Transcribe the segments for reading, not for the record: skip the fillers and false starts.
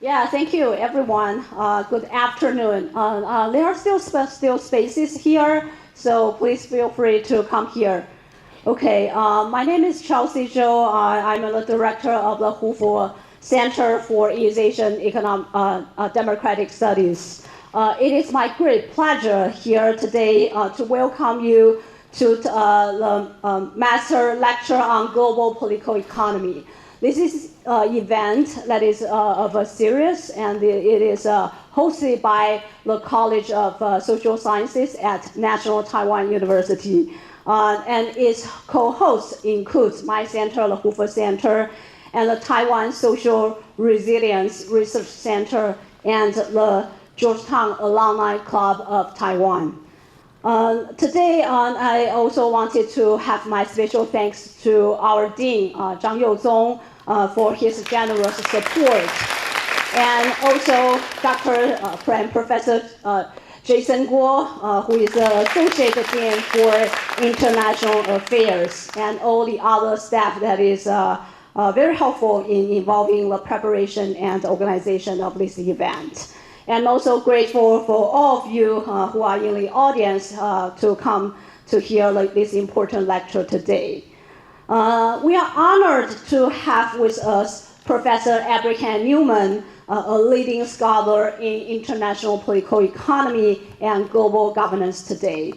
Yeah, thank you, everyone. Good afternoon. There are still spaces here, so please feel free to come here. Okay, my name is Chelsea Zhou. I'm the director of the Hoover Center for East Asian Democratic Studies. It is my great pleasure here today to welcome you to the Master Lecture on Global Political Economy. This is an event that is of a series, and it is hosted by the College of Social Sciences at National Taiwan University. And its co-hosts includes my center, the Hoover Center, and the Taiwan Social Resilience Research Center, and the Georgetown Alumni Club of Taiwan. Today, I also wanted to have my special thanks to our Dean, Zhang Youzong, for his generous support. And also Professor Jason Guo, who is the Associate Dean for International Affairs, and all the other staff that is very helpful in involving the preparation and organization of this event. And also grateful for all of you who are in the audience to come to hear this important lecture today. We are honored to have with us Professor Abraham Newman, a leading scholar in international political economy and global governance today.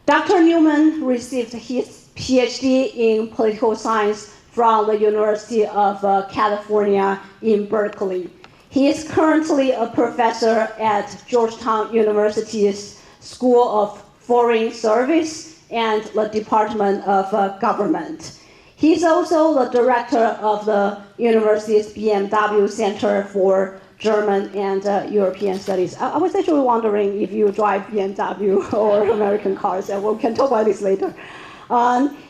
Dr. Newman received his PhD in political science from the University of California in Berkeley. He is currently a professor at Georgetown University's School of Foreign Service and the Department of Government. He's also the director of the university's BMW Center for German and European Studies. I was actually wondering if you drive BMW or American cars, and we can talk about this later.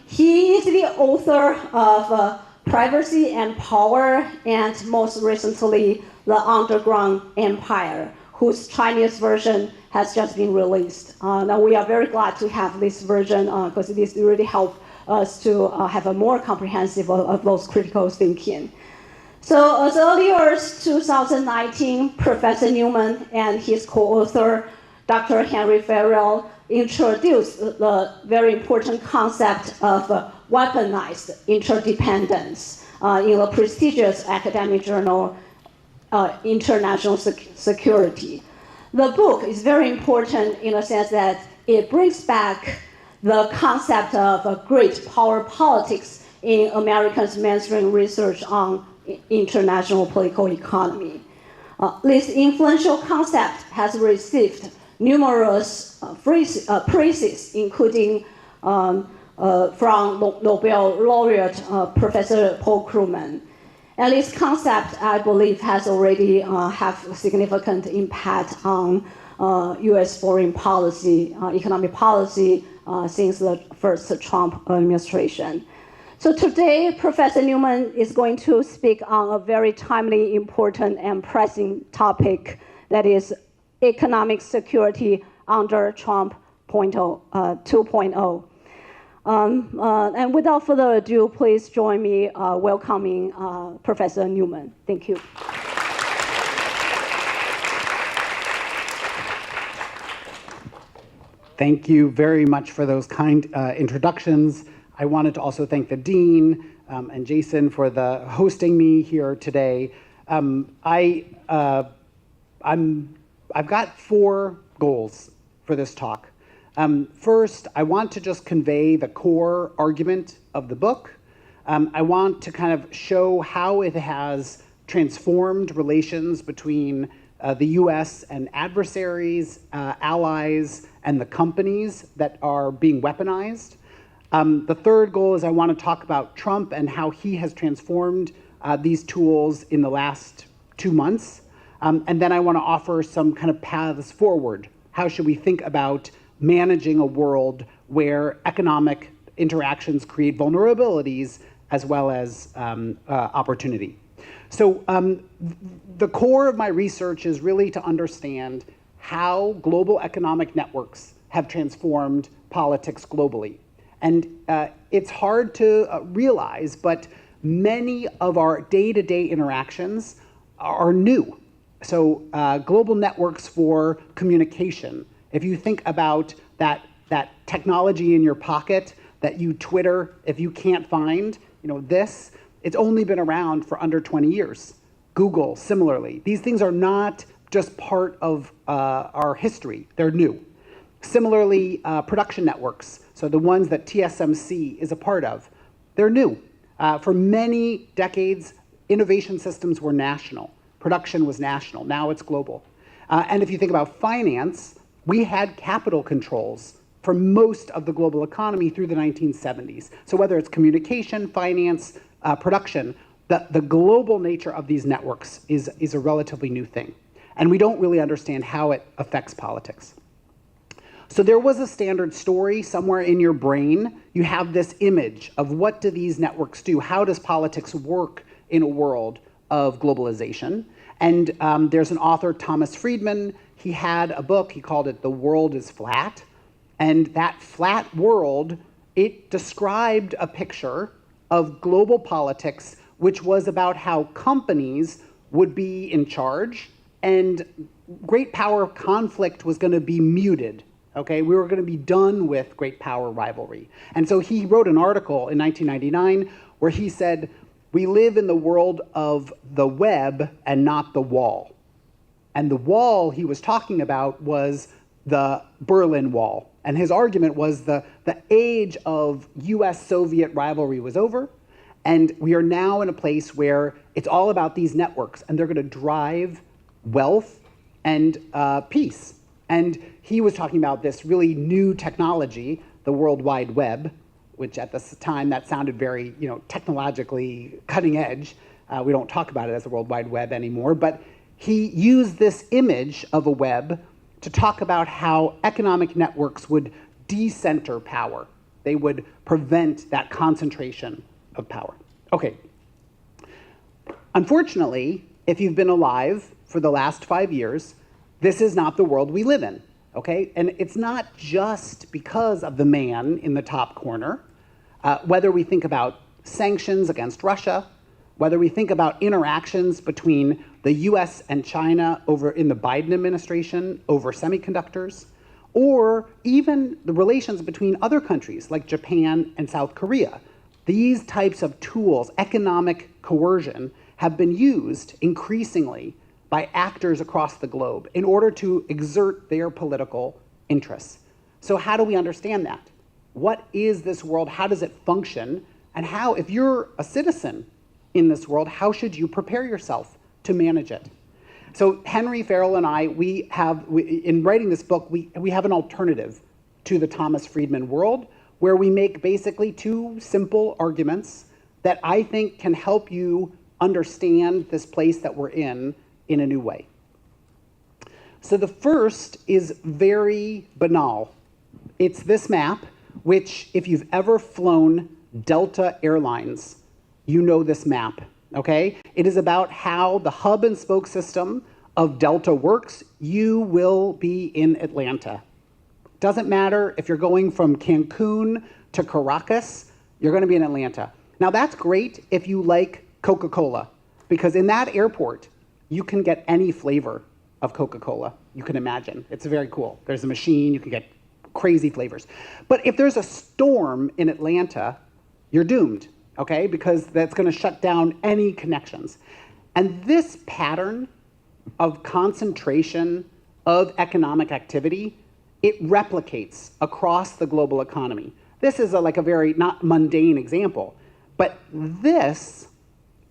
He is the author of Privacy and Power, and most recently, The Underground Empire, whose Chinese version has just been released. Now we are very glad to have this version because this really helps us to have a more comprehensive of those critical thinking. So as early as 2019, Professor Newman and his co-author, Dr. Henry Farrell, introduced the very important concept of weaponized interdependence in the prestigious academic journal International Security. The book is very important in the sense that it brings back the concept of great power politics in Americans' mainstream research on international political economy. This influential concept has received numerous praises, including from Nobel laureate Professor Paul Krugman. And this concept, I believe, has already have a significant impact on U.S. foreign policy, economic policy since the first Trump administration. So today, Professor Newman is going to speak on a very timely, important, and pressing topic that is economic security under Trump 2.0. And without further ado, please join me welcoming Professor Newman. Thank you. Thank you very much for those kind introductions. I wanted to also thank the Dean and Jason for hosting me here today. I've got 4 goals for this talk. First, I want to just convey the core argument of the book. I want to kind of show how it has transformed relations between the US and adversaries, allies, and the companies that are being weaponized. The third goal is I want to talk about Trump and how he has transformed these tools in the last 2 months. And then I want to offer some kind of paths forward. How should we think about managing a world where economic interactions create vulnerabilities as well as opportunity? So the core of my research is really to understand how global economic networks have transformed politics globally. And it's hard to realize, but many of our day-to-day interactions are new. global networks for communication. If you think about that technology in your pocket that you Twitter, if you can't find, it's only been around for under 20 years. Google, similarly. These things are not just part of our history. They're new. Similarly, production networks, so the ones that TSMC is a part of, they're new. For many decades, innovation systems were national. Production was national. Now it's global. And if you think about finance, we had capital controls for most of the global economy through the 1970s. So whether it's communication, finance, production, the global nature of these networks is a relatively new thing. And we don't really understand how it affects politics. So there was a standard story somewhere in your brain. You have this image of what do these networks do? How does politics work in a world of globalization? And there's an author, Thomas Friedman. He had a book, he called it The World is Flat. And that flat world, it described a picture of global politics, which was about how companies would be in charge and great power conflict was going to be muted. Okay, we were going to be done with great power rivalry. And so he wrote an article in 1999 where he said, we live in the world of the web and not the wall. And the wall he was talking about was the Berlin Wall. And his argument was the age of US-Soviet rivalry was over, and we are now in a place where it's all about these networks, and they're going to drive wealth and peace. And he was talking about this really new technology, the World Wide Web, which at this time that sounded very, technologically cutting edge. We don't talk about it as the World Wide Web anymore, but he used this image of a web to talk about how economic networks would decenter power. They would prevent that concentration of power. Okay. Unfortunately, if you've been alive for the last 5 years, this is not the world we live in, okay? And it's not just because of the man in the top corner. Whether we think about sanctions against Russia, whether we think about interactions between the US and China in the Biden administration over semiconductors, or even the relations between other countries like Japan and South Korea. These types of tools, economic coercion, have been used increasingly by actors across the globe in order to exert their political interests. So how do we understand that? What is this world? How does it function? And how, if you're a citizen in this world, how should you prepare yourself to manage it? So Henry Farrell and I, in writing this book, we have an alternative to the Thomas Friedman world where we make basically two simple arguments that I think can help you understand this place that we're in a new way. So the first is very banal. It's this map, which if you've ever flown Delta Airlines, you know this map, okay? It is about how the hub and spoke system of Delta works. You will be in Atlanta. Doesn't matter if you're going from Cancun to Caracas, you're gonna be in Atlanta. Now that's great if you like Coca-Cola, because in that airport, you can get any flavor of Coca-Cola you can imagine. It's very cool. There's a machine, you can get crazy flavors. But if there's a storm in Atlanta, you're doomed, okay? Because that's gonna shut down any connections. And this pattern of concentration of economic activity, it replicates across the global economy. This is like a very not mundane example, but this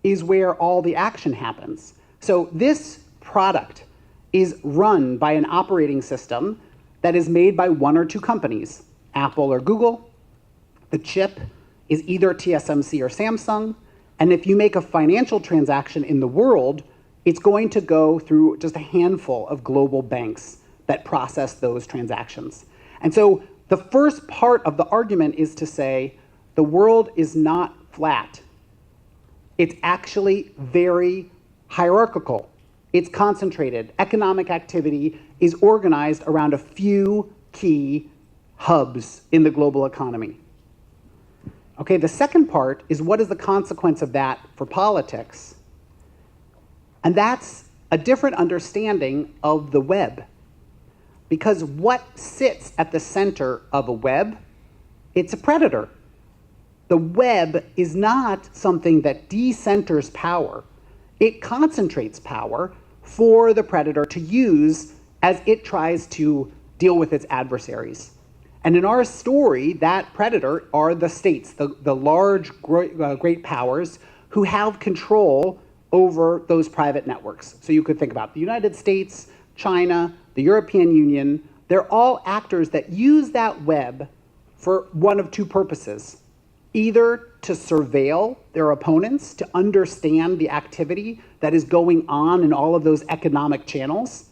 is where all the action happens. So this product is run by an operating system that is made by one or two companies, Apple or Google. The chip is either TSMC or Samsung. And if you make a financial transaction in the world, it's going to go through just a handful of global banks that process those transactions. And so the first part of the argument is to say the world is not flat. It's actually very hierarchical. It's concentrated. Economic activity is organized around a few key hubs in the global economy. Okay, the second part is what is the consequence of that for politics? And that's a different understanding of the web. Because what sits at the center of a web? It's a predator. The web is not something that decenters power. It concentrates power for the predator to use as it tries to deal with its adversaries. And in our story, that predator are the states, the large, great powers who have control over those private networks. So you could think about the United States, China, the European Union. They're all actors that use that web for one of two purposes: either to surveil their opponents, to understand the activity that is going on in all of those economic channels,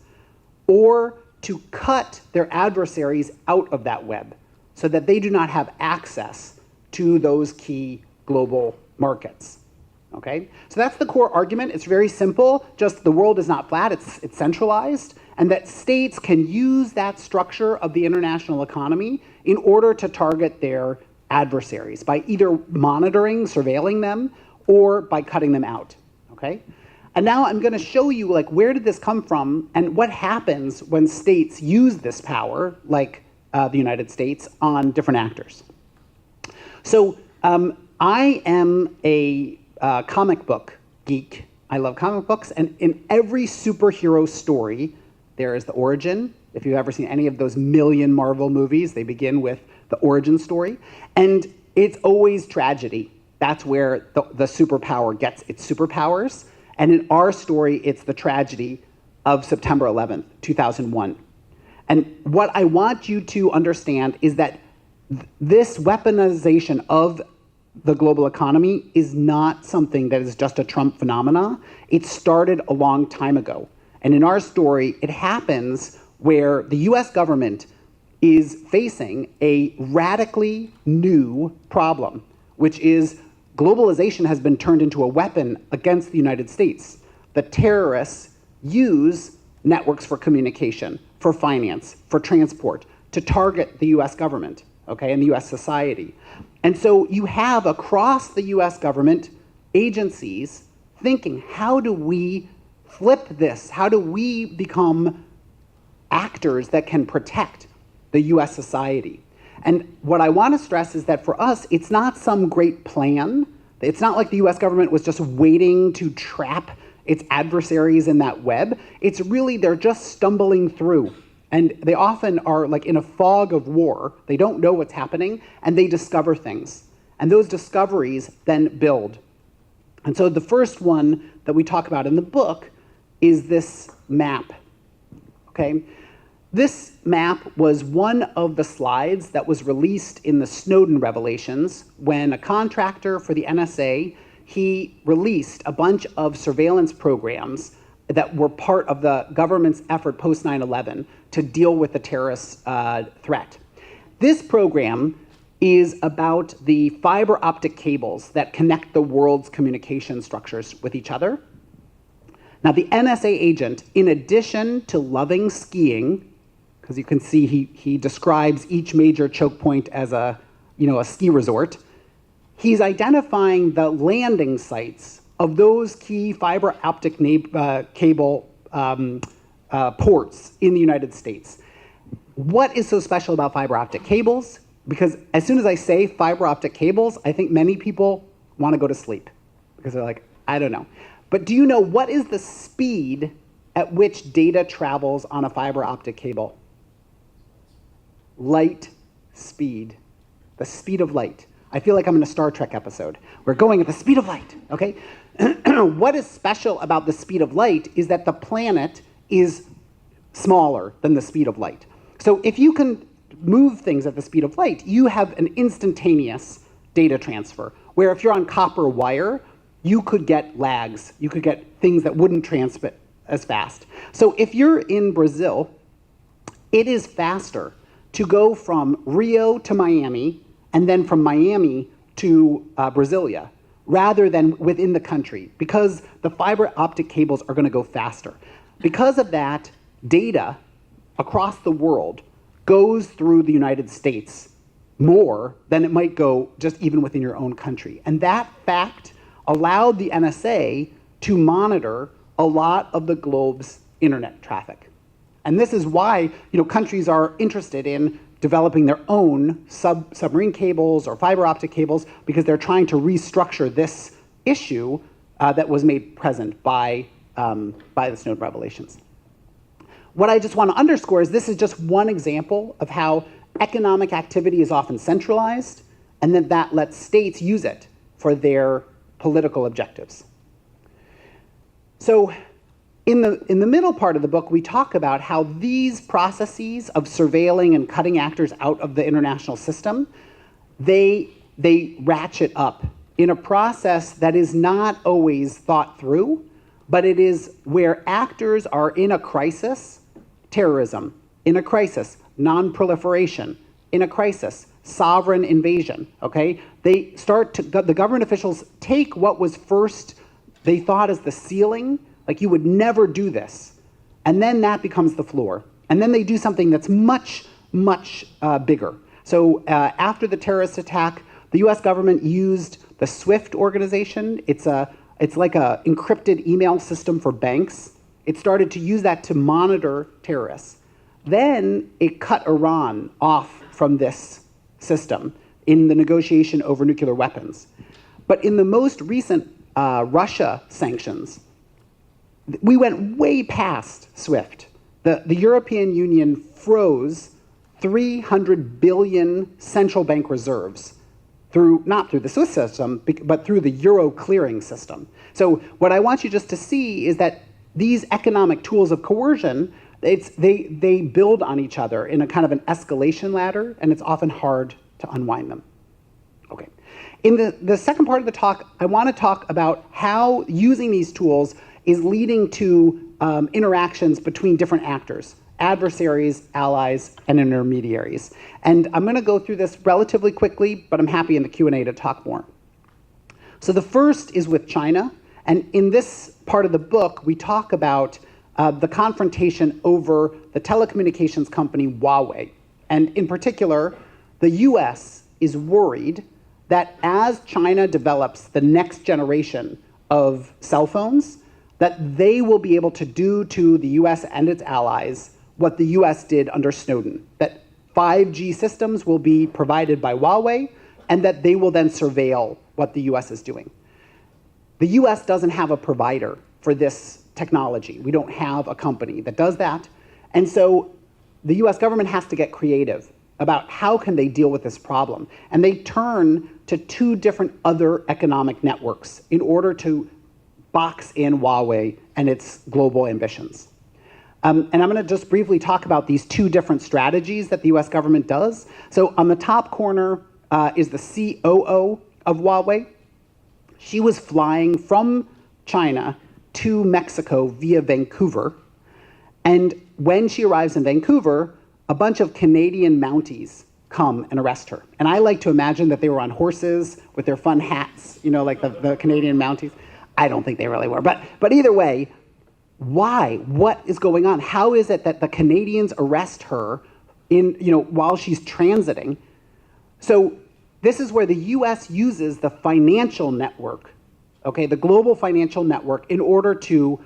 or to cut their adversaries out of that web so that they do not have access to those key global markets. Okay? So that's the core argument. It's very simple, just the world is not flat, it's centralized, and that states can use that structure of the international economy in order to target their adversaries by either monitoring, surveilling them, or by cutting them out. Okay? And now I'm going to show you, like, where did this come from and what happens when states use this power, like the United States, on different actors. So I am a comic book geek. I love comic books, and in every superhero story, there is the origin. If you've ever seen any of those million Marvel movies, they begin with the origin story, and it's always tragedy. That's where the superpower gets its superpowers. And in our story, it's the tragedy of September 11th, 2001. And what I want you to understand is that this weaponization of the global economy is not something that is just a Trump phenomena. It started a long time ago. And in our story, it happens where the US government is facing a radically new problem, which is globalization has been turned into a weapon against the United States. The terrorists use networks for communication, for finance, for transport, to target the US government, okay, and the US society. And so you have across the US government agencies thinking, how do we flip this? How do we become actors that can protect the US society? And what I want to stress is that for us, it's not some great plan. It's not like the US government was just waiting to trap its adversaries in that web. It's really, they're just stumbling through. And they often are like in a fog of war. They don't know what's happening, and they discover things. And those discoveries then build. And so the first one that we talk about in the book is this map, okay? This map was one of the slides that was released in the Snowden revelations when a contractor for the NSA, he released a bunch of surveillance programs that were part of the government's effort post 9/11 to deal with the terrorist threat. This program is about the fiber optic cables that connect the world's communication structures with each other. Now, the NSA agent, in addition to loving skiing, because you can see he describes each major choke point as a ski resort, he's identifying the landing sites of those key fiber optic cable ports in the United States. What is so special about fiber optic cables? Because as soon as I say fiber optic cables, I think many people want to go to sleep because they're like, I don't know. But do you know what is the speed at which data travels on a fiber optic cable? Light speed, the speed of light. I feel like I'm in a Star Trek episode. We're going at the speed of light, okay? What is special about the speed of light is that the planet is smaller than the speed of light. So if you can move things at the speed of light, you have an instantaneous data transfer, where if you're on copper wire, you could get lags. You could get things that wouldn't transmit as fast. So if you're in Brazil, it is faster to go from Rio to Miami and then from Miami to Brasilia, rather than within the country, because the fiber optic cables are going to go faster. Because of that, data across the world goes through the United States more than it might go just even within your own country. And that fact allowed the NSA to monitor a lot of the globe's internet traffic. And this is why countries are interested in developing their own submarine cables or fiber optic cables, because they're trying to restructure this issue that was made present by the Snowden revelations. What I just want to underscore is this is just one example of how economic activity is often centralized, and that lets states use it for their political objectives. So in the middle part of the book, we talk about how these processes of surveilling and cutting actors out of the international system, they ratchet up in a process that is not always thought through, but it is where actors are in a crisis, terrorism, in a crisis, non-proliferation, in a crisis, sovereign invasion, okay? The government officials take what was first they thought as the ceiling, like you would never do this, and then that becomes the floor. And then they do something that's much, much bigger. So after the terrorist attack, the US government used the SWIFT organization. It's like a encrypted email system for banks. It started to use that to monitor terrorists. Then it cut Iran off from this system in the negotiation over nuclear weapons. But in the most recent Russia sanctions, we went way past SWIFT. The European Union froze 300 billion central bank reserves not through the SWIFT system, but through the euro clearing system. So what I want you just to see is that these economic tools of coercion, they build on each other in a kind of an escalation ladder, and it's often hard to unwind them. Okay. In the second part of the talk, I want to talk about how using these tools is leading to interactions between different actors, adversaries, allies, and intermediaries. And I'm going to go through this relatively quickly, but I'm happy in the Q&A to talk more. So the first is with China. And in this part of the book, we talk about the confrontation over the telecommunications company Huawei. And in particular, the US is worried that as China develops the next generation of cell phones, that they will be able to do to the US and its allies what the US did under Snowden, that 5G systems will be provided by Huawei, and that they will then surveil what the US is doing. The US doesn't have a provider for this technology. We don't have a company that does that. And so the US government has to get creative about how can they deal with this problem. And they turn to two different other economic networks in order to box in Huawei and its global ambitions. And I'm going to just briefly talk about these two different strategies that the US government does. So on the top corner is the COO of Huawei. She was flying from China to Mexico via Vancouver. And when she arrives in Vancouver, a bunch of Canadian Mounties come and arrest her. And I like to imagine that they were on horses with their fun hats, like the Canadian Mounties. I don't think they really were. But either way, why? What is going on? How is it that the Canadians arrest her while she's transiting? So this is where the US uses the financial network, okay, the global financial network, in order to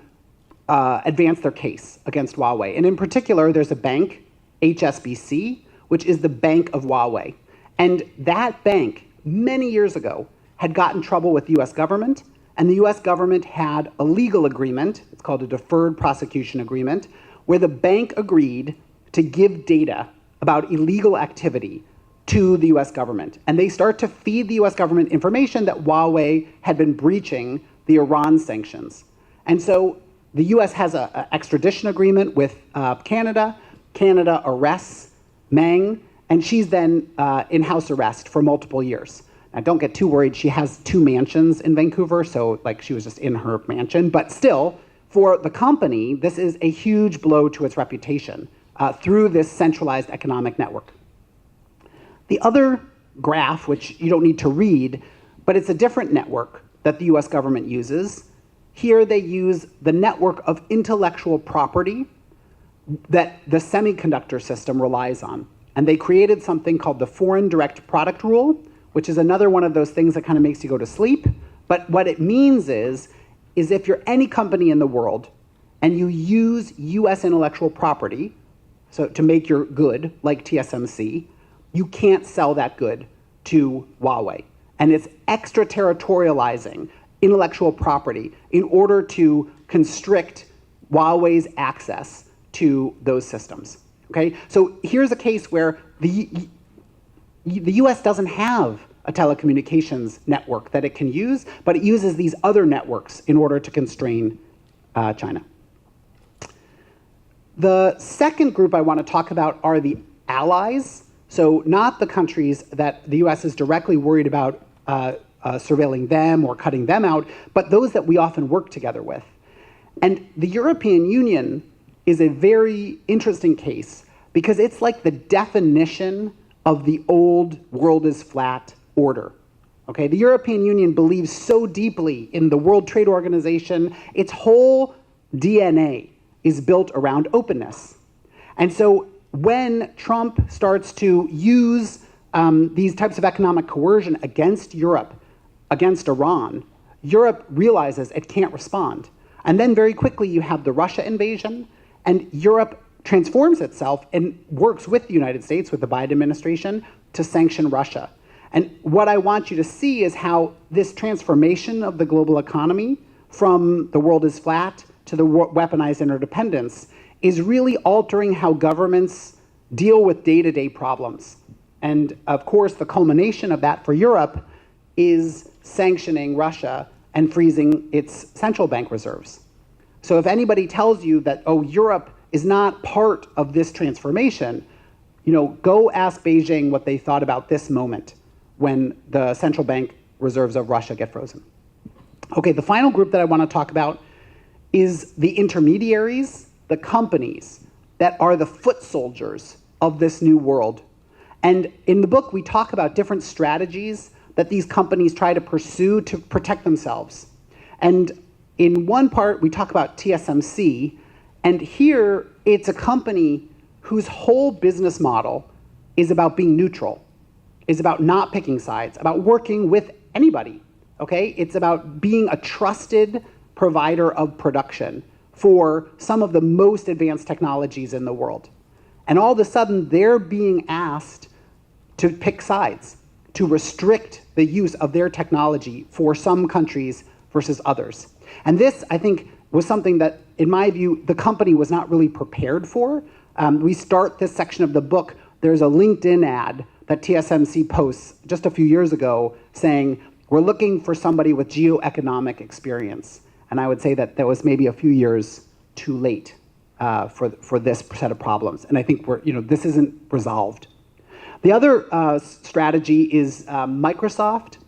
advance their case against Huawei. And in particular, there's a bank, HSBC, which is the bank of Huawei. And that bank, many years ago, had got in trouble with the US government. And the US government had a legal agreement, it's called a deferred prosecution agreement, where the bank agreed to give data about illegal activity to the US government. And they start to feed the US government information that Huawei had been breaching the Iran sanctions. And so the US has an extradition agreement with Canada. Canada arrests Meng, and she's then in house arrest for multiple years. Now, don't get too worried. She has 2 mansions in Vancouver, so she was just in her mansion. But still, for the company, this is a huge blow to its reputation through this centralized economic network. The other graph, which you don't need to read, but it's a different network that the US government uses. Here they use the network of intellectual property that the semiconductor system relies on. And they created something called the Foreign Direct Product Rule, which is another one of those things that kind of makes you go to sleep. But what it means is is if you're any company in the world and you use US intellectual property to make your good, like TSMC, you can't sell that good to Huawei. And it's extraterritorializing intellectual property in order to constrict Huawei's access to those systems. Okay? So here's a case where the US doesn't have a telecommunications network that it can use, but it uses these other networks in order to constrain China. The second group I want to talk about are the allies. So not the countries that the US is directly worried about surveilling them or cutting them out, but those that we often work together with. And the European Union is a very interesting case because it's like the definition of the old world is flat order. Okay, the European Union believes so deeply in the World Trade Organization, its whole DNA is built around openness. And so when Trump starts to use these types of economic coercion against Europe, against Iran, Europe realizes it can't respond. And then very quickly you have the Russia invasion, and Europe transforms itself and works with the United States, with the Biden administration, to sanction Russia. And what I want you to see is how this transformation of the global economy from the world is flat to the weaponized interdependence is really altering how governments deal with day-to-day problems. And of course, the culmination of that for Europe is sanctioning Russia and freezing its central bank reserves. So if anybody tells you that, oh, Europe is not part of this transformation, go ask Beijing what they thought about this moment when the central bank reserves of Russia get frozen. Okay, the final group that I want to talk about is the intermediaries, the companies that are the foot soldiers of this new world. And in the book, we talk about different strategies that these companies try to pursue to protect themselves. And in one part, we talk about TSMC, and here it's a company whose whole business model is about being neutral, is about not picking sides, about working with anybody, okay? It's about being a trusted provider of production for some of the most advanced technologies in the world. And all of a sudden, they're being asked to pick sides, to restrict the use of their technology for some countries versus others. And this, I think, was something that, in my view, the company was not really prepared for. We start this section of the book, there's a LinkedIn ad that TSMC posts just a few years ago saying, we're looking for somebody with geoeconomic experience. And I would say that was maybe a few years too late for this set of problems. And I think this isn't resolved. The other strategy is Microsoft.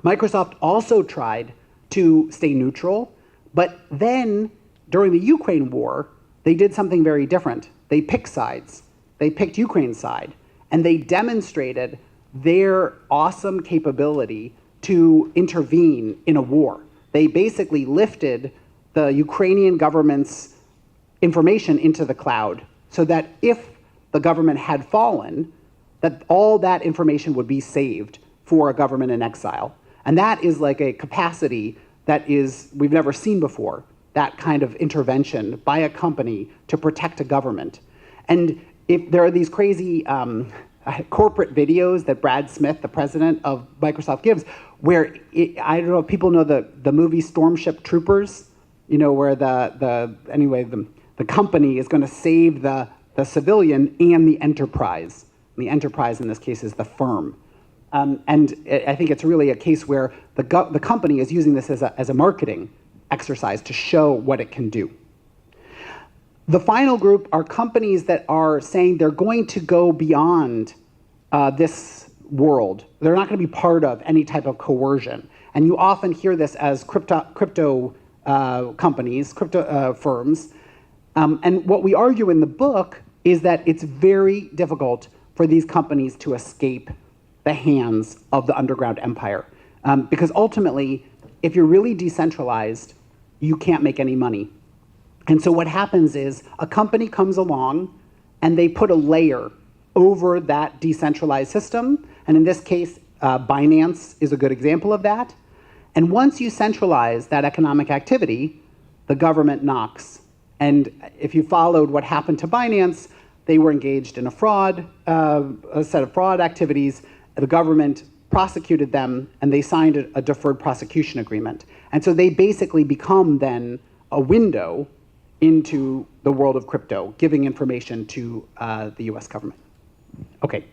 Microsoft also tried to stay neutral, but then during the Ukraine war, they did something very different. They picked sides. They picked Ukraine's side, and they demonstrated their awesome capability to intervene in a war. They basically lifted the Ukrainian government's information into the cloud so that if the government had fallen, that all that information would be saved for a government in exile. And that is like a capacity that we've never seen before, that kind of intervention by a company to protect a government. And if there are these crazy corporate videos that Brad Smith, the president of Microsoft, gives, where I don't know if people know the movie Stormship Troopers, where the company is going to save the civilian and the enterprise. And the enterprise in this case is the firm. And I think it's really a case where the company is using this as a marketing exercise to show what it can do. The final group are companies that are saying they're going to go beyond this world. They're not going to be part of any type of coercion. And you often hear this as crypto companies, crypto firms. And what we argue in the book is that it's very difficult for these companies to escape the hands of the underground empire. Because ultimately, if you're really decentralized, you can't make any money. And so what happens is a company comes along and they put a layer over that decentralized system. And in this case, Binance is a good example of that. And once you centralize that economic activity, the government knocks. And if you followed what happened to Binance, they were engaged in a set of fraud activities. The government prosecuted them, and they signed a deferred prosecution agreement. And so they basically become then a window into the world of crypto, giving information to the US government. Okay.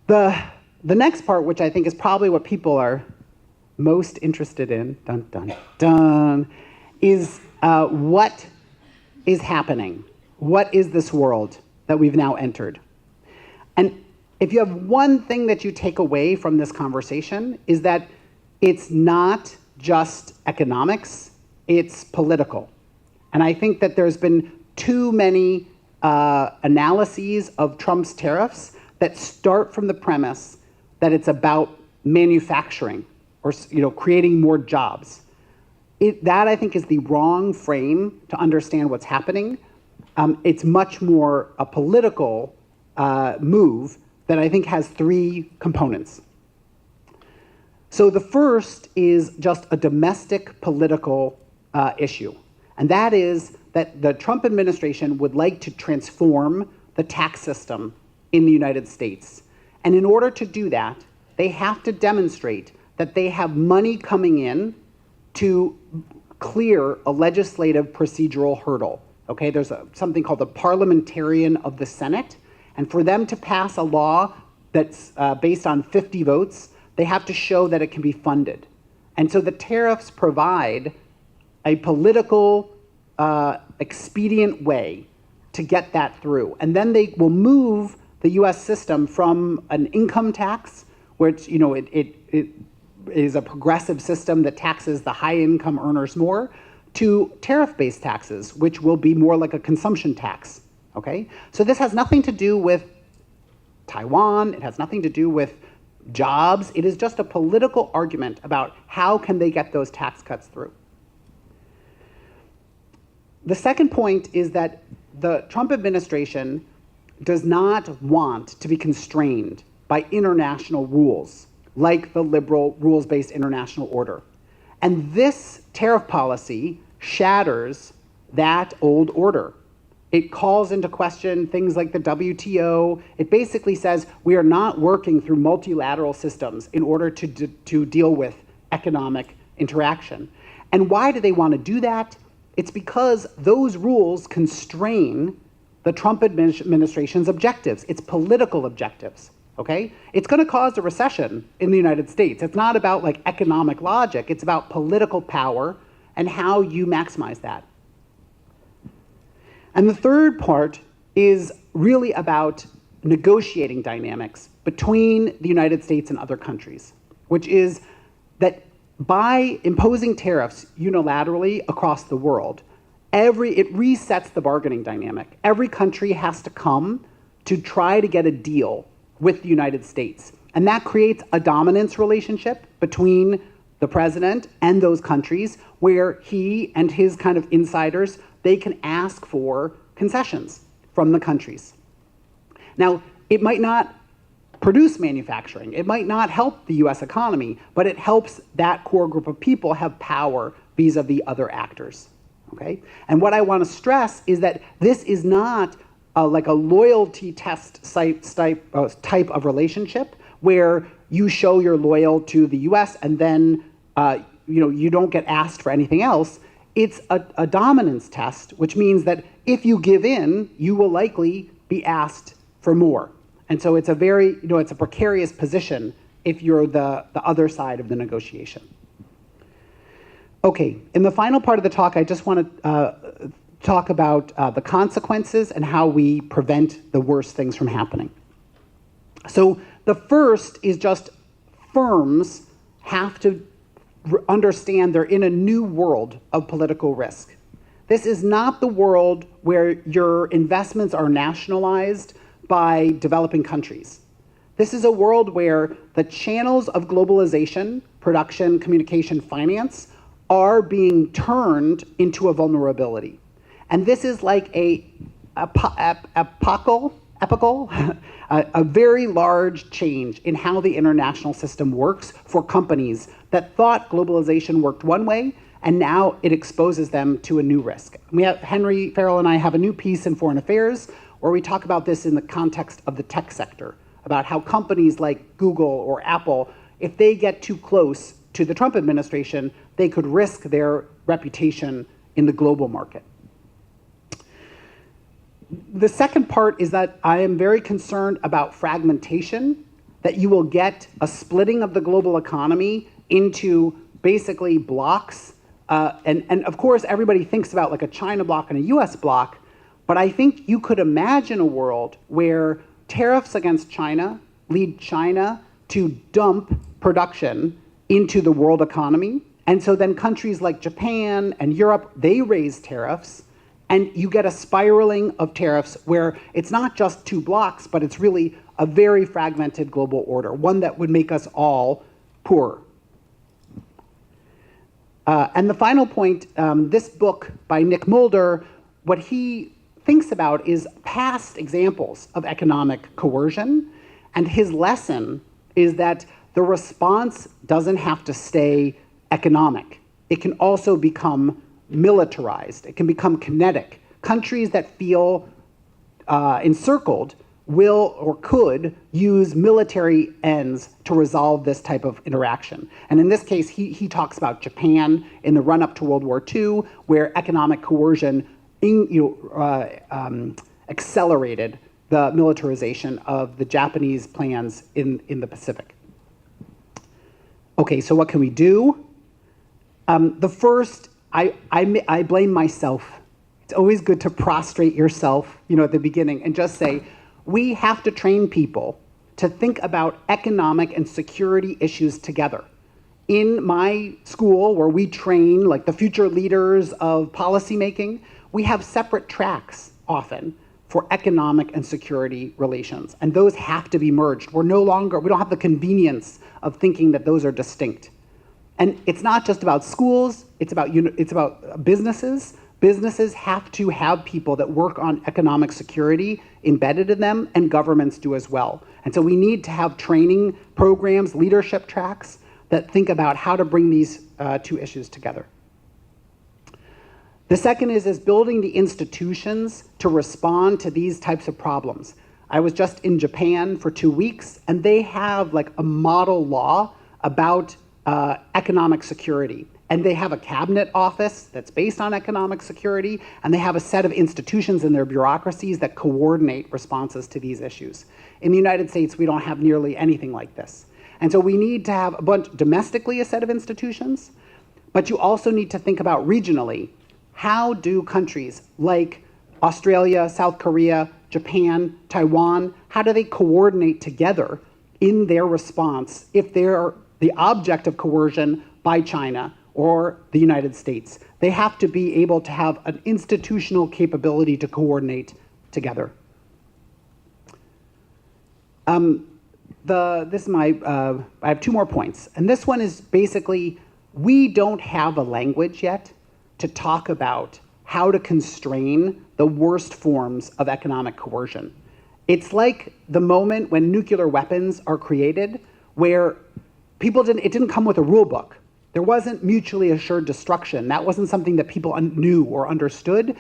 The next part, which I think is probably what people are most interested in, dun, dun, dun, is what is happening? What is this world that we've now entered? And if you have one thing that you take away from this conversation, is that it's not just economics, it's political. And I think that there's been too many analyses of Trump's tariffs that start from the premise that it's about manufacturing or creating more jobs. That, I think, is the wrong frame to understand what's happening. It's much more a political move that I think has three components. So the first is just a domestic political issue, and that is that the Trump administration would like to transform the tax system in the United States. And in order to do that, they have to demonstrate that they have money coming in to clear a legislative procedural hurdle. Okay, there's something called the parliamentarian of the Senate, and for them to pass a law that's based on 50 votes, they have to show that it can be funded. And so the tariffs provide a political expedient way to get that through. And then they will move the US system from an income tax, which it is a progressive system that taxes the high income earners more, to tariff-based taxes, which will be more like a consumption tax, okay? So this has nothing to do with Taiwan, it has nothing to do with jobs, it is just a political argument about how can they get those tax cuts through. The second point is that the Trump administration does not want to be constrained by international rules, like the liberal rules-based international order. And this tariff policy shatters that old order. It calls into question things like the WTO. It basically says we are not working through multilateral systems in order to deal with economic interaction. And why do they want to do that? It's because those rules constrain the Trump administration's objectives, its political objectives. Okay? It's going to cause a recession in the United States. It's not about like economic logic, it's about political power and how you maximize that. And the third part is really about negotiating dynamics between the United States and other countries, which is that by imposing tariffs unilaterally across the world, it resets the bargaining dynamic. Every country has to come to try to get a deal with the United States. And that creates a dominance relationship between the president and those countries where he and his kind of insiders, they can ask for concessions from the countries. Now, it might not produce manufacturing, it might not help the US economy, but it helps that core group of people have power vis-a-vis other actors, okay? And what I want to stress is that this is not like a loyalty test type of relationship where you show you're loyal to the US and then you don't get asked for anything else. It's a dominance test, which means that if you give in, you will likely be asked for more. And so it's a very, it's a precarious position if you're the other side of the negotiation. Okay, in the final part of the talk, I just want to talk about the consequences and how we prevent the worst things from happening. So the first is just firms have to understand they're in a new world of political risk. This is not the world where your investments are nationalized by developing countries. This is a world where the channels of globalization, production, communication, finance, are being turned into a vulnerability. And this is like a apocalypse epochal, a very large change in how the international system works for companies that thought globalization worked one way, and now it exposes them to a new risk. Henry Farrell and I have a new piece in Foreign Affairs where we talk about this in the context of the tech sector, about how companies like Google or Apple, if they get too close to the Trump administration, they could risk their reputation in the global market. The second part is that I am very concerned about fragmentation, that you will get a splitting of the global economy into basically blocks. And of course, everybody thinks about like a China block and a US block, but I think you could imagine a world where tariffs against China lead China to dump production into the world economy. And so then countries like Japan and Europe, they raise tariffs, and you get a spiraling of tariffs where it's not just two blocks, but it's really a very fragmented global order, one that would make us all poorer. And the final point, this book by Nick Mulder, what he thinks about is past examples of economic coercion, and his lesson is that the response doesn't have to stay economic. It can also become militarized. It can become kinetic. Countries that feel encircled will or could use military ends to resolve this type of interaction. And in this case, he talks about Japan in the run-up to World War II, where economic coercion accelerated the militarization of the Japanese plans in the Pacific. Okay, so what can we do? The first, I blame myself. It's always good to prostrate yourself, at the beginning and just say, we have to train people to think about economic and security issues together. In my school, where we train like the future leaders of policymaking, we have separate tracks often for economic and security relations, and those have to be merged. We don't have the convenience of thinking that those are distinct. And it's not just about schools, it's about businesses. Businesses have to have people that work on economic security embedded in them, and governments do as well. And so we need to have training programs, leadership tracks that think about how to bring these two issues together. The second is building the institutions to respond to these types of problems. I was just in Japan for 2 weeks, and they have like a model law about economic security. And they have a cabinet office that's based on economic security, and they have a set of institutions in their bureaucracies that coordinate responses to these issues. In the United States, we don't have nearly anything like this. And so we need to have domestically a set of institutions, but you also need to think about regionally. How do countries like Australia, South Korea, Japan, Taiwan, how do they coordinate together in their response if they're the object of coercion by China or the United States? They have to be able to have an institutional capability to coordinate together. I have 2 more points. And this one is basically, we don't have a language yet to talk about how to constrain the worst forms of economic coercion. It's like the moment when nuclear weapons are created, where it didn't come with a rule book. There wasn't mutually assured destruction. That wasn't something that people knew or understood.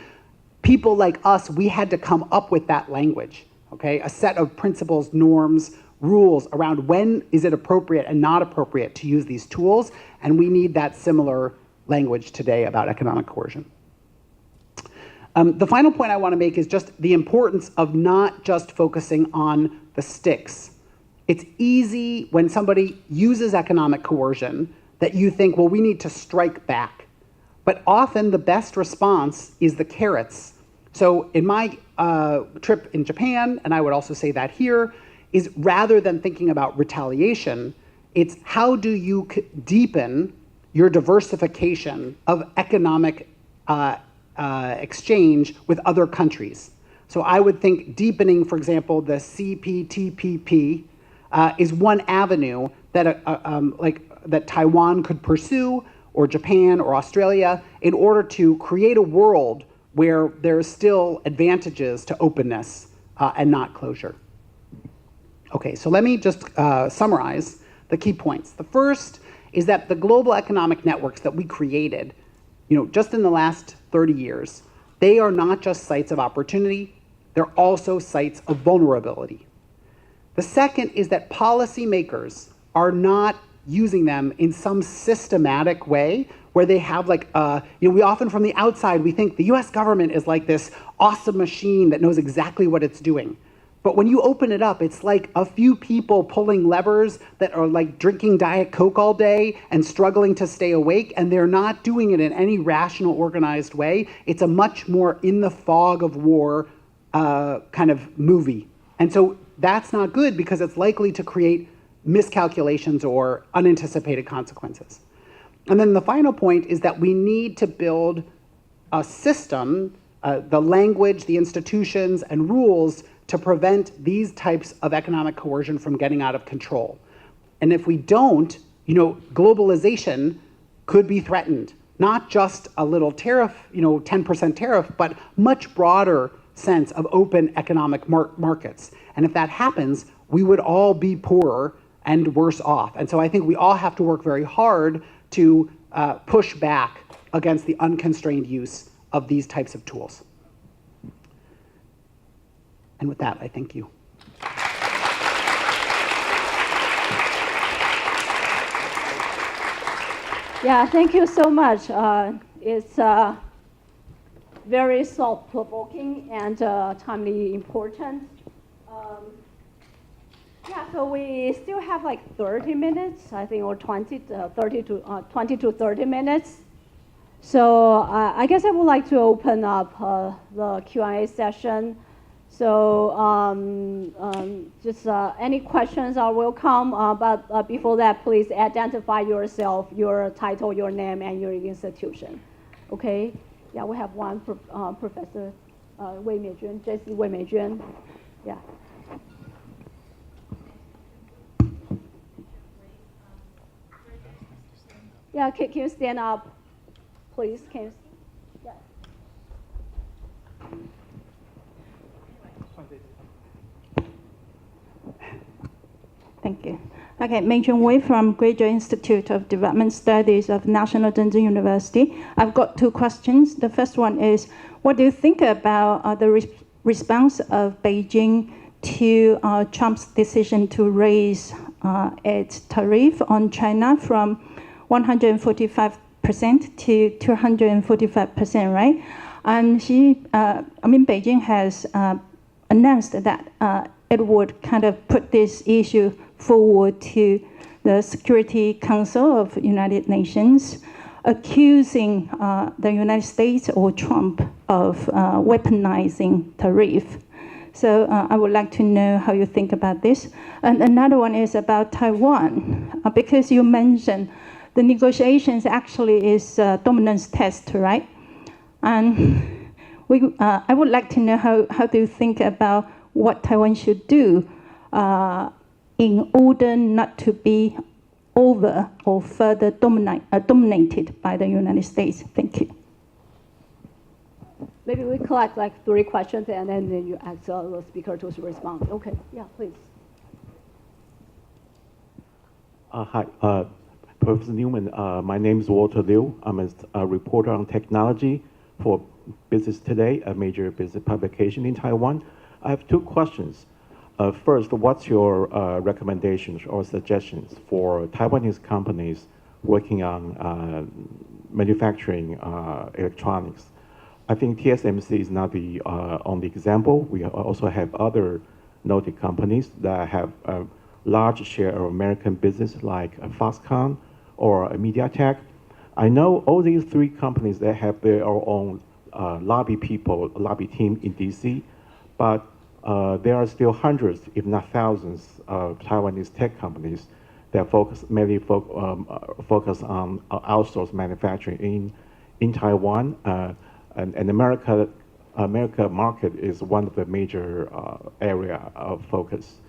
People like us, we had to come up with that language, okay? A set of principles, norms, rules around when is it appropriate and not appropriate to use these tools, and we need that similar language today about economic coercion. The final point I want to make is just the importance of not just focusing on the sticks. It's easy when somebody uses economic coercion that you think, well, we need to strike back. But often the best response is the carrots. So in my trip in Japan, and I would also say that here, is rather than thinking about retaliation, it's how do you deepen your diversification of economic exchange with other countries. So I would think deepening, for example, the CPTPP is one avenue that that Taiwan could pursue, or Japan or Australia, in order to create a world where there's still advantages to openness and not closure. Okay, so let me just summarize the key points. The first is that the global economic networks that we created, just in the last 30 years, they are not just sites of opportunity, they're also sites of vulnerability. The second is that policymakers are not using them in some systematic way where they have we often from the outside, we think the US government is like this awesome machine that knows exactly what it's doing. But when you open it up, it's like a few people pulling levers that are like drinking Diet Coke all day and struggling to stay awake, and they're not doing it in any rational, organized way. It's a much more in the fog of war kind of movie. And so that's not good because it's likely to create miscalculations or unanticipated consequences. And then the final point is that we need to build a system, the language, the institutions, and rules to prevent these types of economic coercion from getting out of control. And if we don't, globalization could be threatened. Not just a little tariff, 10% tariff, but much broader sense of open economic markets. And if that happens, we would all be poorer and worse off. And so I think we all have to work very hard to push back against the unconstrained use of these types of tools. And with that, I thank you. Yeah, thank you so much. It's very thought-provoking and timely important. So we still have 30 minutes, I think, or 20 to 30 minutes. So I guess I would like to open up the Q&A session. So just any questions are welcome, but before that, please identify yourself, your title, your name, and your institution. Okay? Yeah, we have one, Professor Wei Meijun, J.C. Wei Meijun. Yeah. Yeah, can you stand up, please? Can you? Yeah. Thank you. Okay, Meijun Wei from Graduate Institute of Development Studies of National Zhenjiang University. I've got two questions. The first one is, what do you think about the response of Beijing to Trump's decision to raise its tariff on China from 145% to 245%, right? And Beijing has announced that it would kind of put this issue forward to the Security Council of United Nations, accusing the United States or Trump of weaponizing tariff. So I would like to know how you think about this. And another one is about Taiwan, because you mentioned the negotiations actually is a dominance test, right? And I would like to know how do you think about what Taiwan should do in order not to be over or further dominated by the United States. Thank you. Maybe we collect 3 questions and then you ask the speaker to respond. Okay, yeah, please. Hi, Professor Newman. My name is Walter Liu. I'm a reporter on technology for Business Today, a major business publication in Taiwan. I have 2 questions. First, what's your recommendations or suggestions for Taiwanese companies working on manufacturing electronics? I think TSMC is not the only example. We also have other noted companies that have a large share of American business, like Foxconn or MediaTek. I know all these 3 companies, they have their own lobby team in DC, but there are still hundreds, if not thousands, of Taiwanese tech companies that mainly focus on outsourced manufacturing in Taiwan. And America market is one of the major area of focus.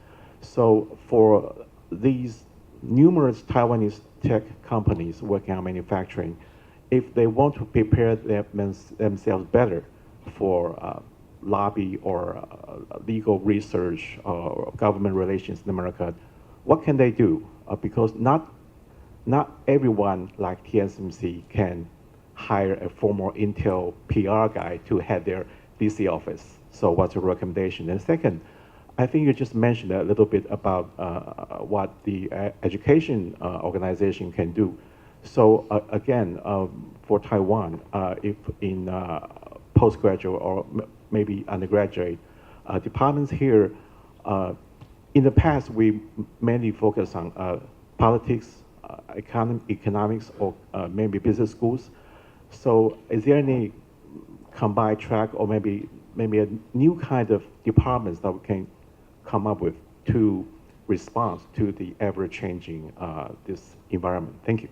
So for these numerous Taiwanese tech companies working on manufacturing, if they want to prepare themselves better for lobby or legal research or government relations in America, what can they do? Because not everyone like TSMC can hire a former Intel PR guy to head their DC office. So what's your recommendation? And second, I think you just mentioned a little bit about what the education organization can do. So again, for Taiwan, if in postgraduate or maybe undergraduate departments here, in the past we mainly focus on politics, economics, or maybe business schools. So is there any combined track or maybe a new kind of departments that we can come up with to respond to the ever-changing this environment? Thank you.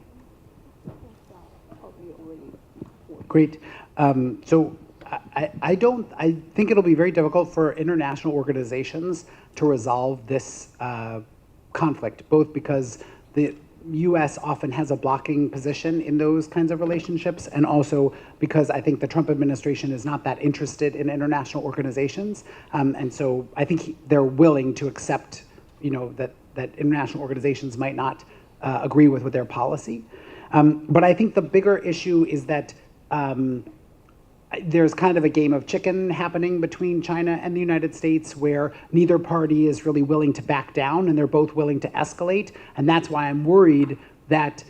Great. So I think it'll be very difficult for international organizations to resolve this conflict, both because the U.S. often has a blocking position in those kinds of relationships, and also because I think the Trump administration is not that interested in international organizations, and so I think they're willing to accept, that international organizations might not agree with their policy. But I think the bigger issue is that there's kind of a game of chicken happening between China and the United States, where neither party is really willing to back down, and they're both willing to escalate. And that's why I'm worried that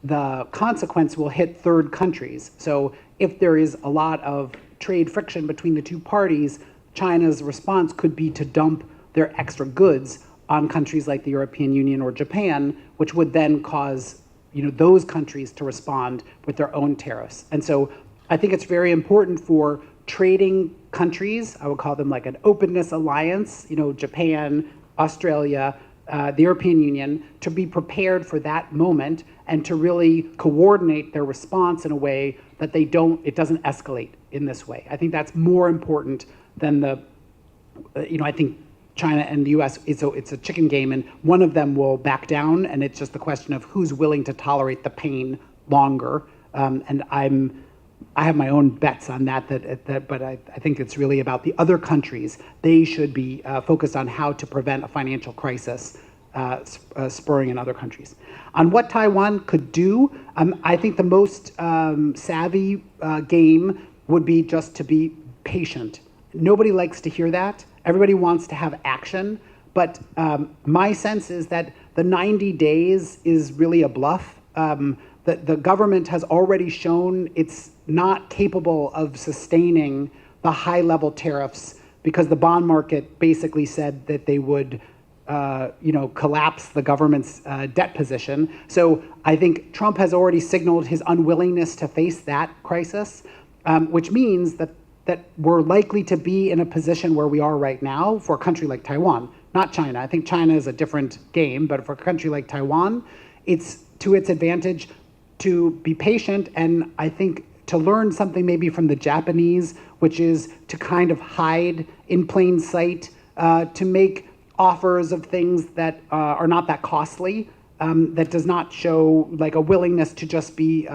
the consequence will hit third countries. So if there is a lot of trade friction between the two parties, China's response could be to dump their extra goods on countries like the European Union or Japan, which would then cause those countries to respond with their own tariffs. And so I think it's very important for trading countries, I would call them like an openness alliance, Japan, Australia, the European Union, to be prepared for that moment and to really coordinate their response in a way that it doesn't escalate in this way. I think that's more important than I think China and the US, it's a chicken game, and one of them will back down, and it's just the question of who's willing to tolerate the pain longer. And I have my own bets on that, but I think it's really about the other countries. They should be focused on how to prevent a financial crisis spurring in other countries. On what Taiwan could do, I think the most savvy game would be just to be patient. Nobody likes to hear that. Everybody wants to have action, but my sense is that the 90 days is really a bluff. The government has already shown it's not capable of sustaining the high-level tariffs because the bond market basically said that they would collapse the government's debt position. So I think Trump has already signaled his unwillingness to face that crisis, which means that we're likely to be in a position where we are right now for a country like Taiwan, not China. I think China is a different game, but for a country like Taiwan, it's to its advantage to be patient, and I think to learn something maybe from the Japanese, which is to kind of hide in plain sight, to make offers of things that are not that costly, that does not show like a willingness to just be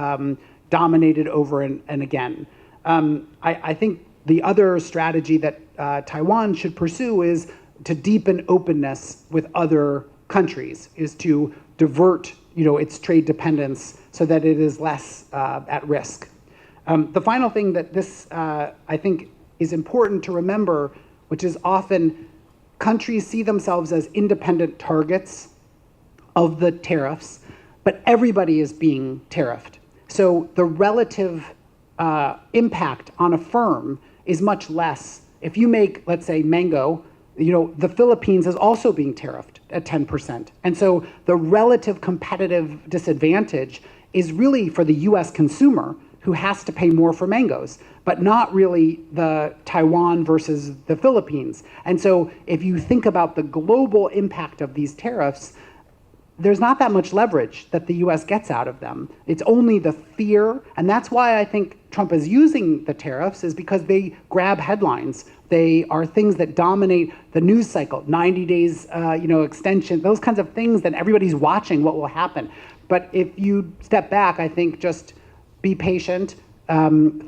dominated over and again. I think the other strategy that Taiwan should pursue is to deepen openness with other countries, is to divert its trade dependence so that it is less at risk. The final thing that this, I think, is important to remember, which is often countries see themselves as independent targets of the tariffs, but everybody is being tariffed. So the relative impact on a firm is much less. If you make, let's say, mango, the Philippines is also being tariffed at 10%. And so the relative competitive disadvantage is really for the US consumer, who has to pay more for mangoes, but not really the Taiwan versus the Philippines. And so if you think about the global impact of these tariffs, there's not that much leverage that the US gets out of them. It's only the fear, and that's why I think Trump is using the tariffs, is because they grab headlines. They are things that dominate the news cycle, 90 days extension, those kinds of things that everybody's watching what will happen. But if you step back, I think just be patient,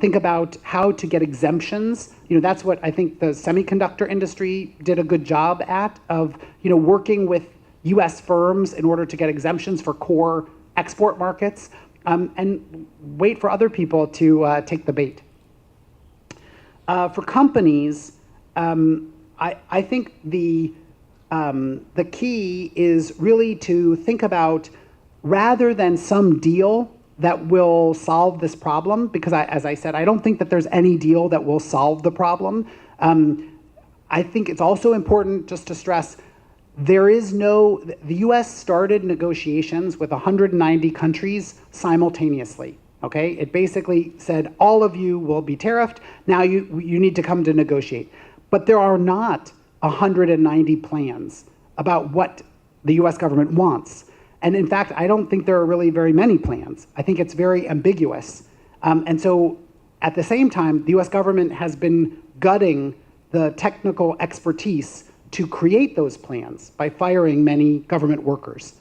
think about how to get exemptions. That's what I think the semiconductor industry did a good job at, of working with U.S. firms in order to get exemptions for core export markets, and wait for other people to take the bait. For companies, I think the key is really to think about, rather than some deal that will solve this problem, because as I said, I don't think that there's any deal that will solve the problem. I think it's also important just to stress, the US started negotiations with 190 countries simultaneously, okay? It basically said, all of you will be tariffed, now you need to come to negotiate. But there are not 190 plans about what the US government wants. And in fact, I don't think there are really very many plans. I think it's very ambiguous. And so at the same time, the US government has been gutting the technical expertise to create those plans by firing many government workers.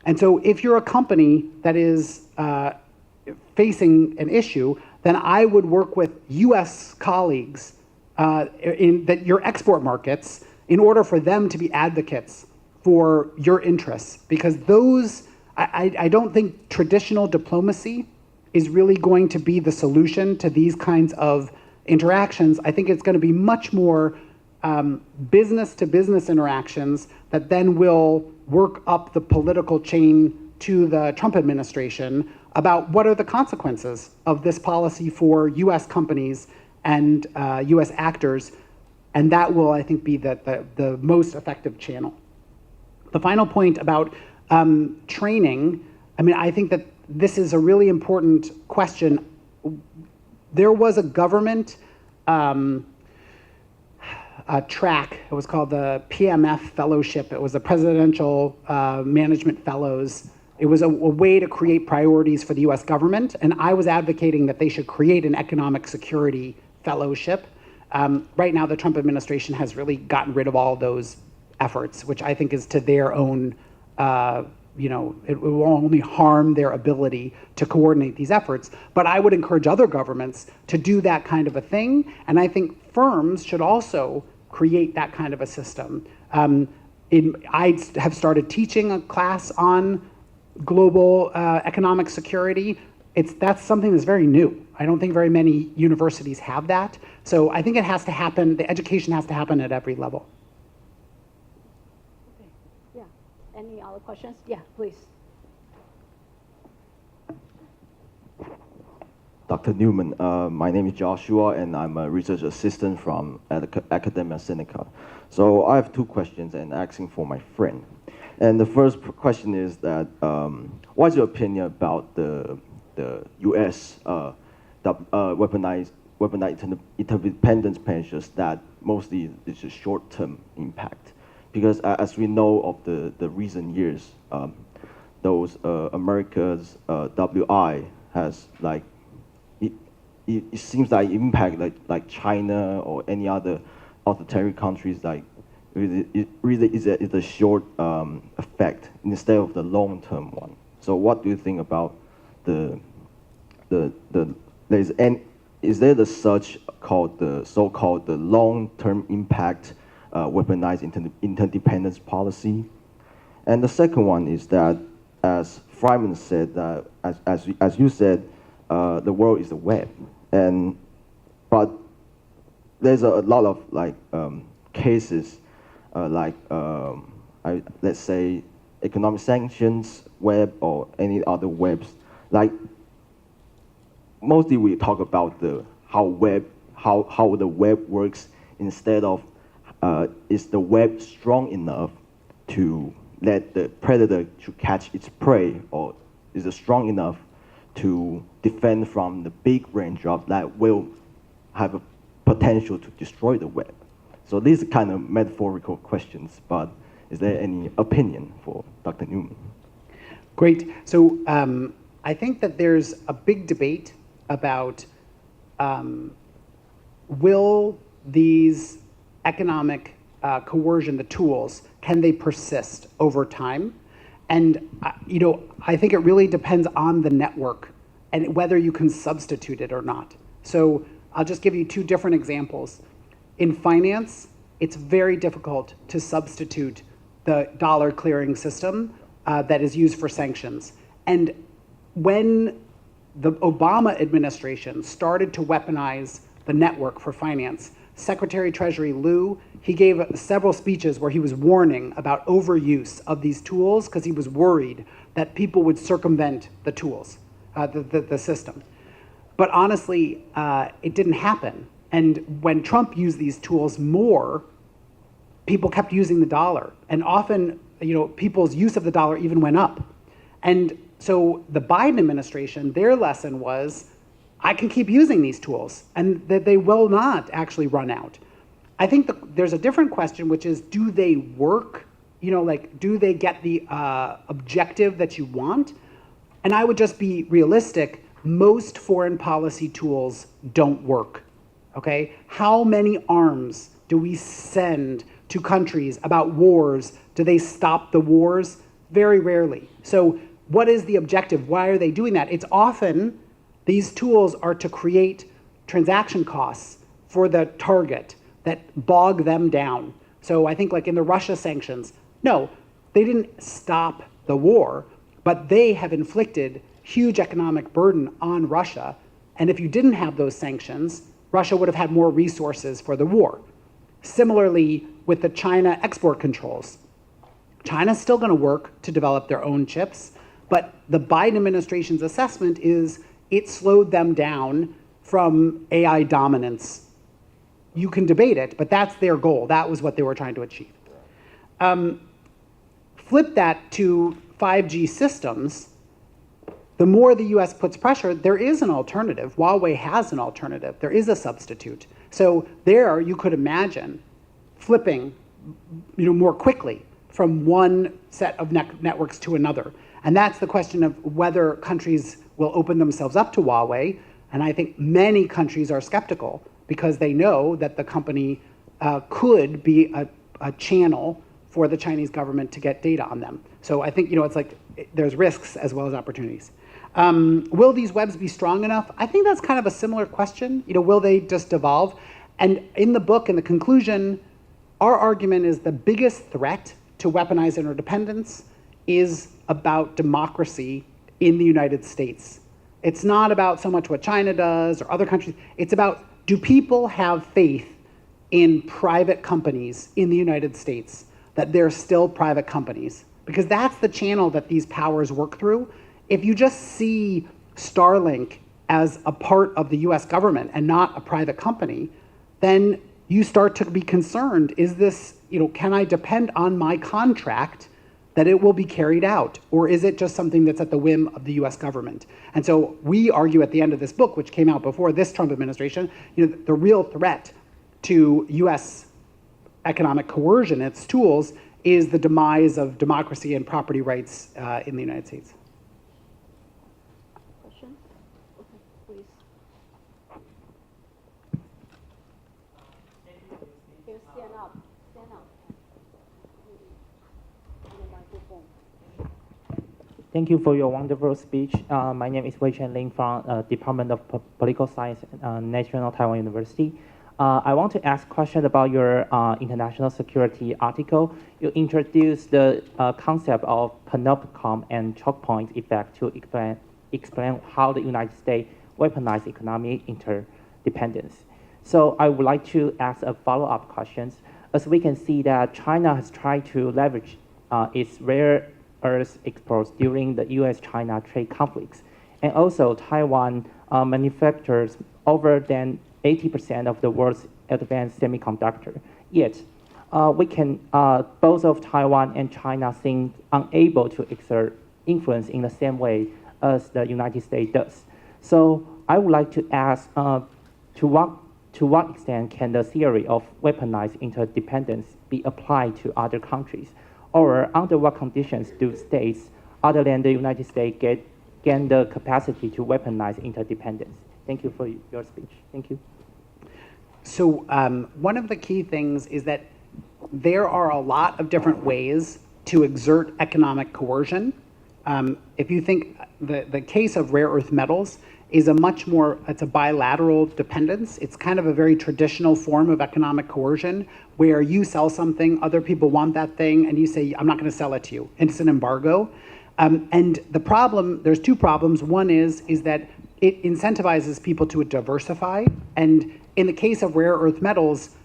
And so if you're a company that is facing an issue, then I would work with US colleagues in your export markets in order for them to be advocates for your interests, because I don't think traditional diplomacy is really going to be the solution to these kinds of interactions. I think it's going to be much more business to business interactions that then will work up the political chain to the Trump administration about what are the consequences of this policy for US companies and US actors, and that will, I think, be the most effective channel. The final point about training, I think that this is a really important question. There was a government track, it was called the PMF Fellowship. It was the Presidential Management Fellows. It was a way to create priorities for the US government, and I was advocating that they should create an economic security fellowship. Right now, the Trump administration has really gotten rid of all those efforts, which I think is to their own, it will only harm their ability to coordinate these efforts. But I would encourage other governments to do that kind of a thing, and I think firms should also create that kind of a system. I have started teaching a class on global economic security. That's something that's very new. I don't think very many universities have that. So I think it has to happen, the education has to happen at every level. Any other questions? Yeah, please. Dr. Newman, my name is Joshua, and I'm a research assistant from Academia Sinica. So I have two questions and asking for my friend. And the first question is that, what's your opinion about the U.S. weaponized interdependence measures that mostly is a short-term impact? Because as we know of the recent years, those America's WI has it seems like impact like China or any other authoritarian countries, like it really is a short effect instead of the long-term one. So what do you think about is there the so-called the long-term impact weaponized interdependence policy? And the second one is that, as Fryman said, as you said, the world is a web, but there's a lot of cases let's say economic sanctions web or any other webs. Mostly we talk about how the web works instead of is the web strong enough to let the predator to catch its prey, or is it strong enough to defend from the big raindrop that will have a potential to destroy the web? So these are kind of metaphorical questions, but is there any opinion for Dr. Newman? Great. So I think that there's a big debate about will these economic coercion, the tools, can they persist over time? And I think it really depends on the network and whether you can substitute it or not. So I'll just give you two different examples. In finance, it's very difficult to substitute the dollar clearing system that is used for sanctions. And when the Obama administration started to weaponize the network for finance, Secretary Treasury Liu, he gave several speeches where he was warning about overuse of these tools because he was worried that people would circumvent the tools, the system. But honestly, it didn't happen. And when Trump used these tools more, people kept using the dollar. And often, people's use of the dollar even went up. And so the Biden administration, their lesson was, I can keep using these tools and that they will not actually run out. I think there's a different question, which is, do they work? Do they get the objective that you want? And I would just be realistic. Most foreign policy tools don't work, okay? How many arms do we send to countries about wars? Do they stop the wars? Very rarely. So what is the objective? Why are they doing that? It's often these tools are to create transaction costs for the target that bog them down. So I think like in the Russia sanctions, no, they didn't stop the war, but they have inflicted huge economic burden on Russia. And if you didn't have those sanctions, Russia would have had more resources for the war. Similarly, with the China export controls, China's still going to work to develop their own chips, but the Biden administration's assessment is it slowed them down from AI dominance. You can debate it, but that's their goal. That was what they were trying to achieve. Flip that to 5G systems. The more the US puts pressure, there is an alternative. Huawei has an alternative. There is a substitute. So there you could imagine flipping more quickly from one set of networks to another. And that's the question of whether countries will open themselves up to Huawei. And I think many countries are skeptical because they know that the company could be a channel for the Chinese government to get data on them. So I think it's like there's risks as well as opportunities. Will these webs be strong enough? I think that's kind of a similar question. Will they just evolve? And in the book, in the conclusion, our argument is the biggest threat to weaponized interdependence is about democracy in the United States. It's not about so much what China does or other countries. It's about, do people have faith in private companies in the United States, that they're still private companies? Because that's the channel that these powers work through. If you just see Starlink as a part of the US government and not a private company, then you start to be concerned, is this, can I depend on my contract that it will be carried out? Or is it just something that's at the whim of the US government? And so we argue at the end of this book, which came out before this Trump administration, the real threat to US economic coercion, its tools, is the demise of democracy and property rights in the United States. Question? Okay, please. Here, stand up. Stand up. On the microphone. Thank you for your wonderful speech. My name is Wei Chen Ling from Department of Political Science, National Taiwan University. I want to ask a question about your international security article. You introduced the concept of panopticon and choke point effect to explain how the United States weaponized economic interdependence. So I would like to ask a follow-up question. As we can see that China has tried to leverage its rare earth exports during the US-China trade conflicts. And also Taiwan manufactures over than 80% of the world's advanced semiconductor. Yet, both of Taiwan and China seem unable to exert influence in the same way as the United States does. So I would like to ask, to what extent can the theory of weaponized interdependence be applied to other countries? Or under what conditions do states other than the United States gain the capacity to weaponize interdependence? Thank you for your speech. Thank you. So one of the key things is that there are a lot of different ways to exert economic coercion. If you think the case of rare earth metals is it's a bilateral dependence. It's kind of a very traditional form of economic coercion where you sell something, other people want that thing, and you say, I'm not going to sell it to you. And it's an embargo. And the problem, there's two problems. One is that it incentivizes people to diversify. And in the case of rare earth metals,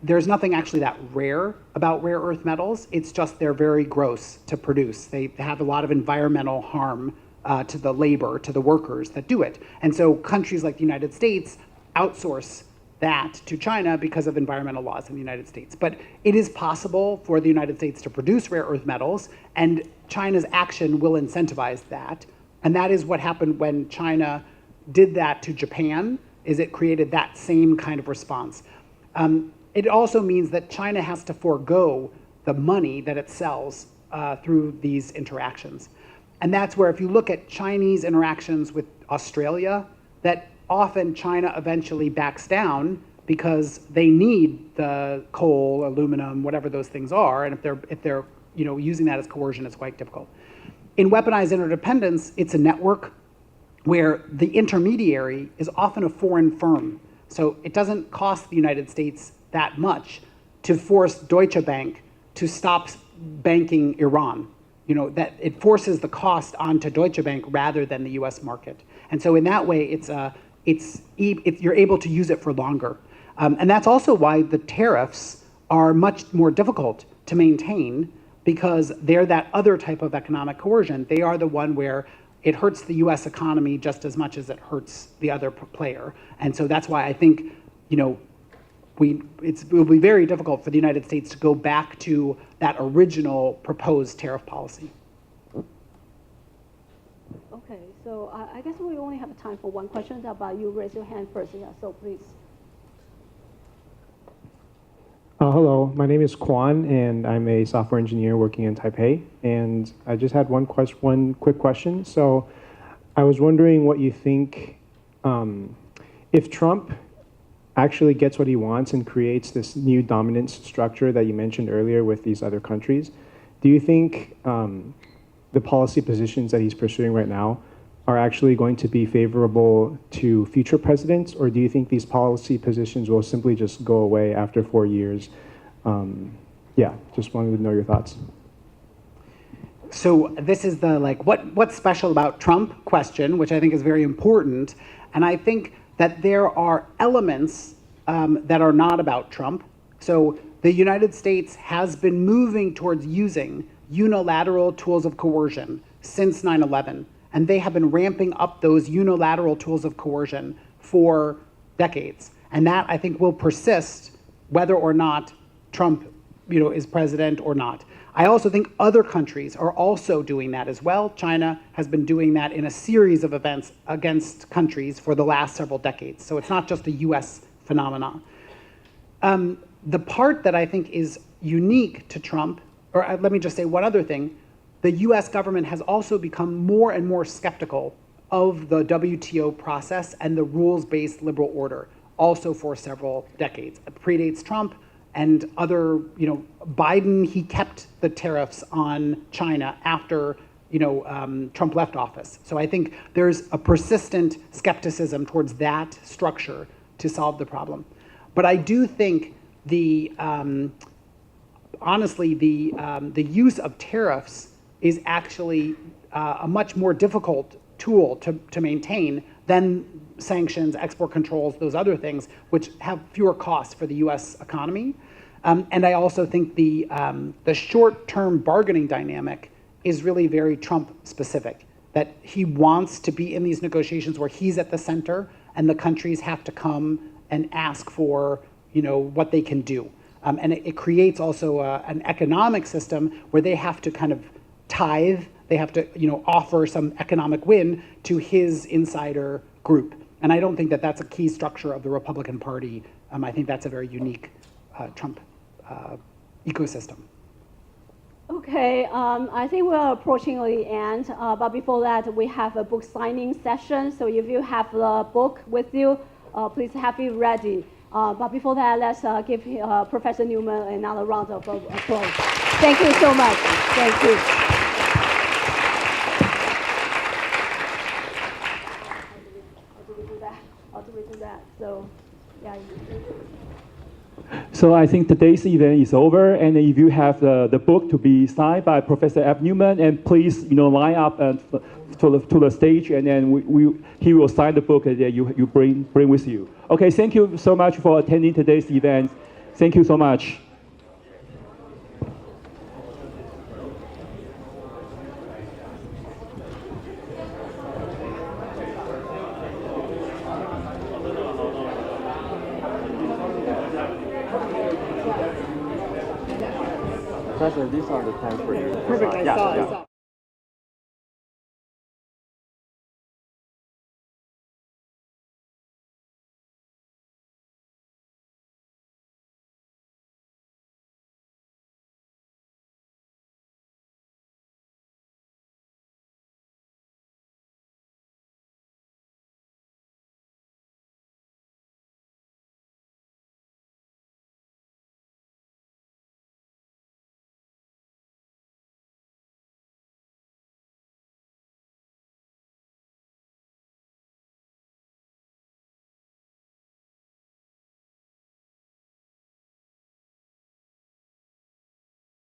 there's nothing actually that rare about rare earth metals. It's just they're very gross to produce. They have a lot of environmental harm to the labor, to the workers that do it. And so countries like the United States outsource that to China because of environmental laws in the United States. But it is possible for the United States to produce rare earth metals, and China's action will incentivize that. And that is what happened when China did that to Japan, is it created that same kind of response. It also means that China has to forego the money that it sells through these interactions. And that's where, if you look at Chinese interactions with Australia, that often China eventually backs down because they need the coal, aluminum, whatever those things are, and if they're using that as coercion, it's quite difficult. In weaponized interdependence, it's a network where the intermediary is often a foreign firm. So it doesn't cost the United States that much to force Deutsche Bank to stop banking Iran. That it forces the cost onto Deutsche Bank rather than the U.S. market. And so in that way, you're able to use it for longer. And that's also why the tariffs are much more difficult to maintain, because they're that other type of economic coercion. They are the one where it hurts the U.S. economy just as much as it hurts the other player. And so that's why I think, it will be very difficult for the United States to go back to that original proposed tariff policy. Okay, so I guess we only have time for one question, but you raise your hand first. Yeah, so please. Hello, my name is Kwan, and I'm a software engineer working in Taipei. And I just had one quick question. So I was wondering what you think, if Trump actually gets what he wants and creates this new dominance structure that you mentioned earlier with these other countries, do you think the policy positions that he's pursuing right now are actually going to be favorable to future presidents, or do you think these policy positions will simply just go away after 4 years? Just wanted to know your thoughts. So this is the what's special about Trump question, which I think is very important. And I think that there are elements that are not about Trump. So the United States has been moving towards using unilateral tools of coercion since 9/11. And they have been ramping up those unilateral tools of coercion for decades. And that, I think, will persist whether or not Trump is president or not. I also think other countries are also doing that as well. China has been doing that in a series of events against countries for the last several decades. So it's not just a US phenomenon. The part that I think is unique to Trump, or let me just say one other thing, the US government has also become more and more skeptical of the WTO process and the rules-based liberal order, also for several decades. It predates Trump and other, Biden, he kept the tariffs on China after, Trump left office. So I think there's a persistent skepticism towards that structure to solve the problem. But I do think honestly, the use of tariffs is actually a much more difficult tool to maintain than sanctions, export controls, those other things, which have fewer costs for the U.S. economy. And I also think the short-term bargaining dynamic is really very Trump-specific, that he wants to be in these negotiations where he's at the center and the countries have to come and ask for, what they can do. And it creates also an economic system where they have to kind of tithe, they have to, offer some economic win to his insider group. And I don't think that that's a key structure of the Republican Party. I think that's a very unique Trump ecosystem. Okay, I think we are approaching the end, but before that, we have a book signing session. So if you have the book with you, please have it ready. But before that, let's give Professor Newman another round of applause. Thank you so much. Thank you. that. So, yeah. So I think today's event is over, and if you have the book to be signed by Professor Abraham Newman, and please line up to the stage, and then he will sign the book that you bring with you. Okay, thank you so much for attending today's event. Thank you so much. Professor, these are the times for you. Perfect. I saw.